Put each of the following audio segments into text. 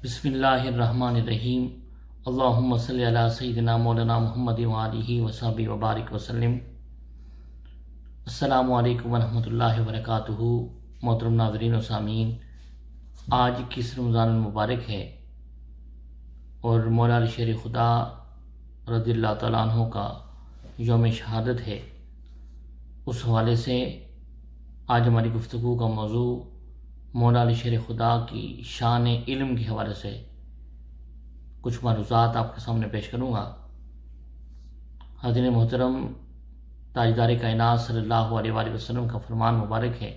بسم اللہ الرحمن الرحیم۔ اللہم صلی علی سیدنا مولانا محمد وآلہ وصحبہ وبارک وسلم۔ السلام علیکم ورحمۃ اللہ وبرکاتہ۔ محترم ناظرین و سامعین، آج 21 رمضان المبارک ہے اور مولا علی شیر خدا رضی اللہ تعالیٰ عنہ کا یوم شہادت ہے۔ اس حوالے سے آج ہماری گفتگو کا موضوع مولا علی شیر خدا کی شان علم کے حوالے سے کچھ معروضات آپ کے سامنے پیش کروں گا۔ حاضرین محترم، تاجدار کائنات صلی اللہ علیہ وآلہ وسلم کا فرمان مبارک ہے،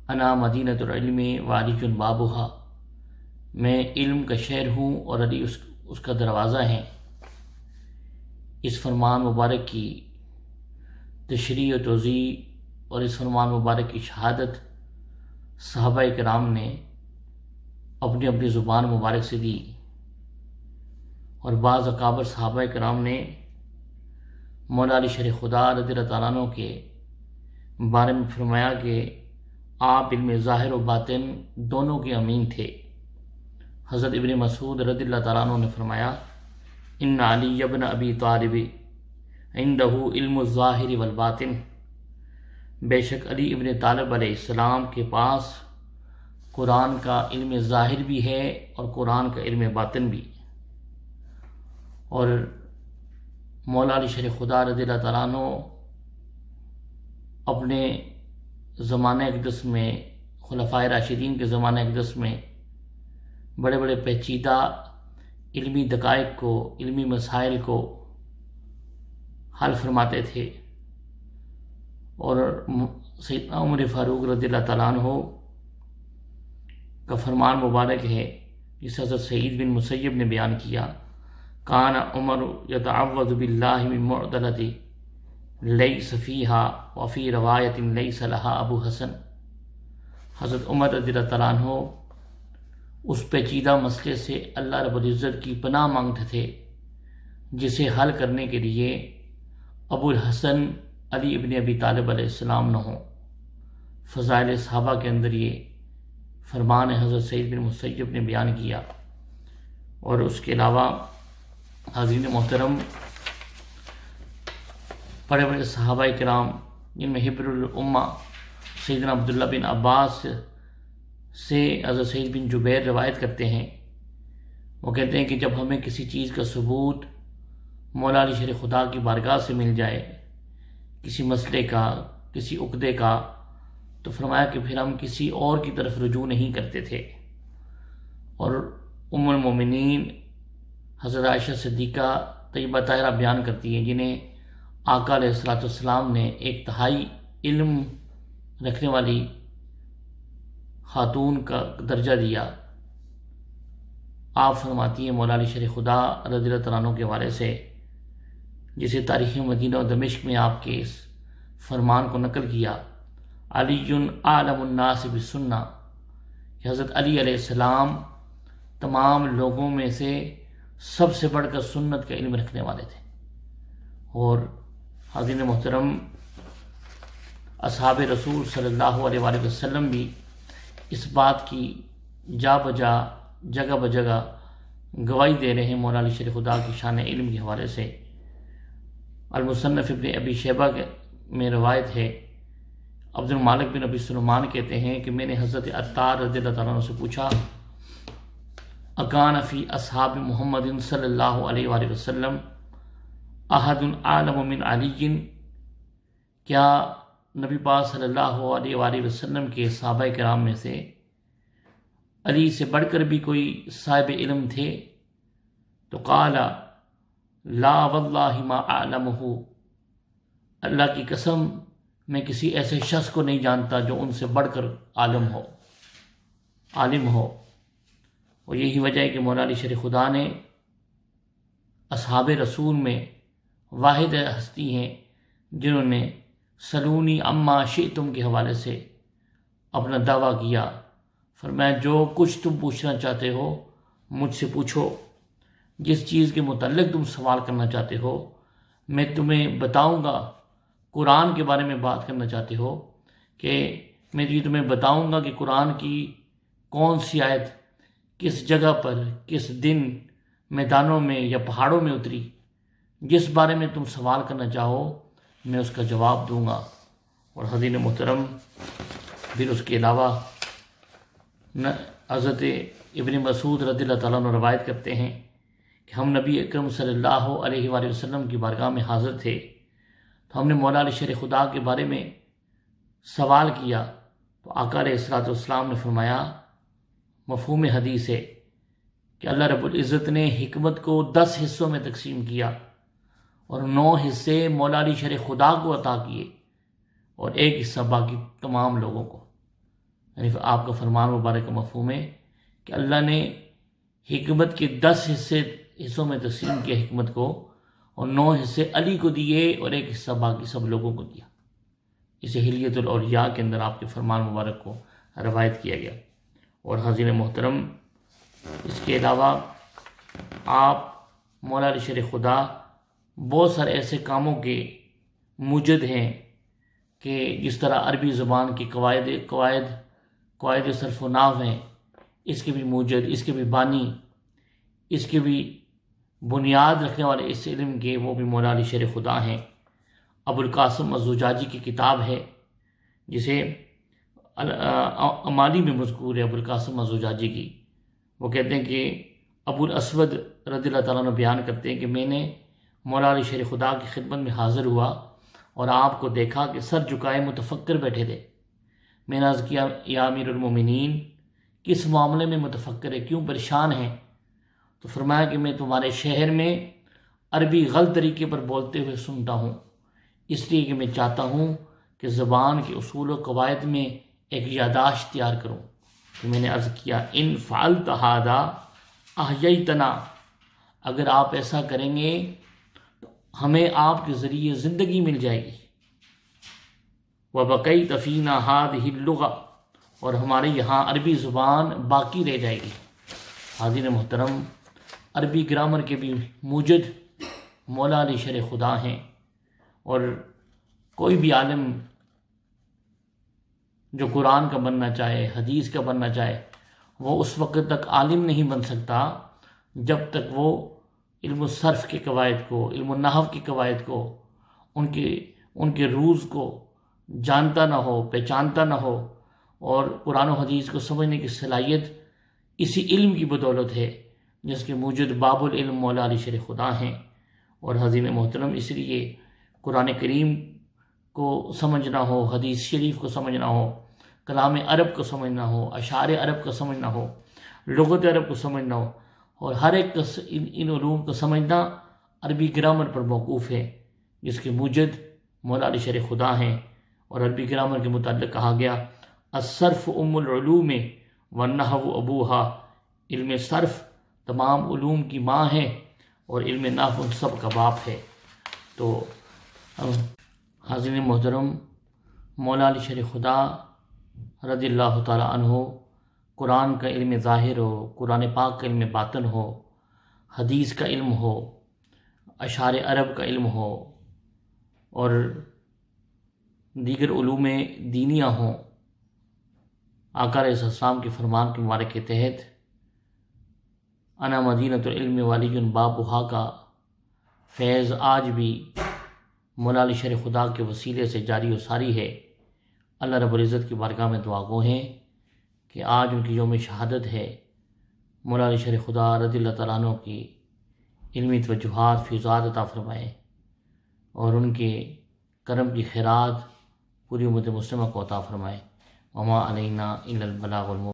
انا مدینۃ العلم وعلی بابھا، میں علم کا شہر ہوں اور علی اس کا دروازہ ہے۔ اس فرمان مبارک کی تشریح و توضیح اور اس فرمان مبارک کی شہادت صحابہ کرام نے اپنی اپنی زبان مبارک سے دی، اور بعض اکابر صحابہ کرام نے مولا علی شیر خدا رضی اللہ تعالیٰ عنہ کے بارے میں فرمایا کہ آپ علم ظاہر و باطن دونوں کے امین تھے۔ حضرت ابن مسعود رضی اللہ تعالیٰ عنہ نے فرمایا، ان علی ابن ابی طالب عندہ علم الظاہر والباطن، بے شک علی ابن طالب علیہ السلام کے پاس قرآن کا علم ظاہر بھی ہے اور قرآن کا علم باطن بھی۔ اور مولا علی شیر خدا رضی اللہ تعالیٰ عنہ اپنے زمانہ اقدس میں، خلفائے راشدین کے زمانہ اقدس میں بڑے بڑے پیچیدہ علمی دقائق کو، علمی مسائل کو حل فرماتے تھے، اور سیدنا عمر فاروق رضی اللہ تعالیٰ عنہ کا فرمان مبارک ہے جس حضرت سعید بن مسیب نے بیان کیا، کان عمر یتعوذ باللہ من معضلۃ لیس فیہا وفی روایت لیس لہا ابو حسن۔ حضرت عمر رضی اللہ تعالیٰ عنہ اس پیچیدہ مسئلے سے اللہ رب العزت کی پناہ مانگتے تھے جسے حل کرنے کے لیے ابو الحسن علی ابن ابی طالب علیہ السلام نہ ہوں۔ فضائل صحابہ کے اندر یہ فرمان حضرت سعید بن مسیب نے بیان کیا۔ اور اس کے علاوہ حاضرین محترم، بڑے بڑے صحابہ کرام جن میں حبر الامہ سیدنا عبداللہ بن عباس سے حضرت سعید بن جبیر روایت کرتے ہیں، وہ کہتے ہیں کہ جب ہمیں کسی چیز کا ثبوت مولا علی شیر خدا کی بارگاہ سے مل جائے، کسی مسئلے کا، کسی عقدے کا، تو فرمایا کہ پھر ہم کسی اور کی طرف رجوع نہیں کرتے تھے۔ اور ام المومنین حضرت عائشہ صدیقہ طیبہ طاہرہ بیان کرتی ہیں، جنہیں آقا علیہ الصلوۃ والسلام نے ایک تہائی علم رکھنے والی خاتون کا درجہ دیا۔ آپ فرماتی ہیں مولا علی شیر خدا رضی اللہ تعالیٰ عنہ کے حوالے سے، جسے تاریخ مدینہ و دمشق میں آپ کے اس فرمان کو نقل کیا، علی اعلم الناس بالسنہ، کہ حضرت علی علیہ السلام تمام لوگوں میں سے سب سے بڑھ کر سنت کا علم رکھنے والے تھے۔ اور حاضرین محترم، اصحاب رسول صلی اللہ علیہ وآلہ وسلم بھی اس بات کی جا بجا، جگہ بجگہ گواہی دے رہے ہیں مولا علی شیر خدا کی شان علم کے حوالے سے۔ المصنف ابن ابی شیبہ میں روایت ہے، عبد المالک بن ابی سلمان کہتے ہیں کہ میں نے حضرت عطار رضی اللہ تعالیٰ عنہ سے پوچھا، اکان فی اصحاب محمد صلی اللہ علیہ وآلہ وسلم احد اعلم من علی، کیا نبی پاک صلی اللہ علیہ وآلہ وسلم کے صحابہ کرام میں سے علی سے بڑھ کر بھی کوئی صاحب علم تھے؟ تو قال لا واللہ ما اعلمہ، اللہ کی قسم میں کسی ایسے شخص کو نہیں جانتا جو ان سے بڑھ کر عالم ہو۔ اور یہی وجہ ہے کہ مولا علی شیر خدا نے اصحاب رسول میں واحد ہستی ہیں جنہوں نے سلونی اما شئتم کے حوالے سے اپنا دعویٰ کیا، فرمایا جو کچھ تم پوچھنا چاہتے ہو مجھ سے پوچھو، جس چیز کے متعلق تم سوال کرنا چاہتے ہو میں تمہیں بتاؤں گا۔ قرآن کے بارے میں بات کرنا چاہتے ہو کہ میں تمہیں بتاؤں گا کہ قرآن کی کون سی آیت کس جگہ پر، کس دن، میدانوں میں یا پہاڑوں میں اتری، جس بارے میں تم سوال کرنا چاہو میں اس کا جواب دوں گا۔ اور حضرت محترم پھر اس کے علاوہ حضرت ابن مسعود رضی اللہ تعالیٰ عنہ روایت کرتے ہیں کہ ہم نبی اکرم صلی اللہ علیہ وآلہ وسلم کی بارگاہ میں حاضر تھے، تو ہم نے مولا علی شیر خدا کے بارے میں سوال کیا، تو آقا علیہ الصلوۃ والسلام نے فرمایا، مفہوم حدیث ہے کہ اللہ رب العزت نے حکمت کو 10 حصوں میں تقسیم کیا اور 9 حصے مولا علی شیر خدا کو عطا کیے اور 1 حصہ باقی تمام لوگوں کو۔ یعنی آپ کا فرمان مبارک کا مفہوم ہے کہ اللہ نے حکمت کے 10 حصوں میں تقسیم کیا حکمت کو، اور 9 حصے علی کو دیے اور 1 حصہ باقی سب لوگوں کو دیا۔ اسے حلیت الاولیاء کے اندر آپ کے فرمان مبارک کو روایت کیا گیا۔ اور حاضرین محترم، اس کے علاوہ آپ مولا علی شیر خدا بہت سارے ایسے کاموں کے موجد ہیں کہ جس طرح عربی زبان کی قواعد صرف و نحو ہیں، اس کے بھی موجد، اس کے بھی بانی، اس کے بھی بنیاد رکھنے والے اس علم کے، وہ بھی مولا علی شیر خدا ہیں۔ ابو القاسم الزجاجی کی کتاب ہے جسے امالی میں مذکور ہے ابو القاسم الزجاجی کی، وہ کہتے ہیں کہ ابو الاسود رضی اللہ تعالیٰ عنہ بیان کرتے ہیں کہ میں نے مولا علی شیر خدا کی خدمت میں حاضر ہوا اور آپ کو دیکھا کہ سر جھکائے متفکر بیٹھے تھے۔ میں نے عرض کیا، یا امیر المومنین، کس معاملے میں متفکر ہے، کیوں پریشان ہیں؟ تو فرمایا کہ میں تمہارے شہر میں عربی غلط طریقے پر بولتے ہوئے سنتا ہوں، اس لیے کہ میں چاہتا ہوں کہ زبان کے اصول و قواعد میں ایک یادداشت تیار کروں۔ تو میں نے عرض کیا، ان فعلت ھذا احییتنا، اگر آپ ایسا کریں گے تو ہمیں آپ کے ذریعے زندگی مل جائے گی۔ وبقیت فینا ھذہ اللغۃ، اور ہمارے یہاں عربی زبان باقی رہ جائے گی۔ حاضرین محترم، عربی گرامر کے بھی موجد مولا علی شیر خدا ہیں، اور کوئی بھی عالم جو قرآن کا بننا چاہے، حدیث کا بننا چاہے، وہ اس وقت تک عالم نہیں بن سکتا جب تک وہ علم الصرف کے قواعد کو، علم النحو کے قواعد کو، ان کے روز کو جانتا نہ ہو، پہچانتا نہ ہو۔ اور قرآن و حدیث کو سمجھنے کی صلاحیت اسی علم کی بدولت ہے جس کے موجد باب العلم مولا علی شیر خدا ہیں۔ اور حضرین محترم، اس لیے قرآن کریم کو سمجھنا ہو، حدیث شریف کو سمجھنا ہو، کلام عرب کو سمجھنا ہو، اشعار عرب کو سمجھنا ہو، لغت عرب کو سمجھنا ہو، اور ہر ایک ان علوم کو سمجھنا عربی گرامر پر موقوف ہے جس کے موجد مولا علی شیر خدا ہیں۔ اور عربی گرامر کے متعلق کہا گیا، الصرف ام العلوم والنحو ابوہا، علم صرف تمام علوم کی ماں ہے اور علم نحو ان سب کا باپ ہے۔ تو حاضرین محترم، مولا علی شیر خدا رضی اللہ تعالی عنہ قرآن کا علم ظاہر ہو، قرآن پاک کا علم باطن ہو، حدیث کا علم ہو، اشعار عرب کا علم ہو، اور دیگر علوم دینیہ ہوں، آقا علیہ السلام کے فرمان کے مبارک کے تحت انا مدینۃ العلم والی بابھا کا فیض آج بھی مولا علی شیر خدا کے وسیلے سے جاری و ساری ہے۔ اللہ رب العزت کی بارگاہ میں دعا گو ہیں کہ آج ان کی یوم شہادت ہے، مولا علی شیر خدا رضی اللہ تعالیٰ عنہ کی علمی توجہات فیضات عطا فرمائے، اور ان کے کرم کی خیرات پوری امت مسلمہ کو عطا فرمائے۔ وما علینا الا البلاغ المبین۔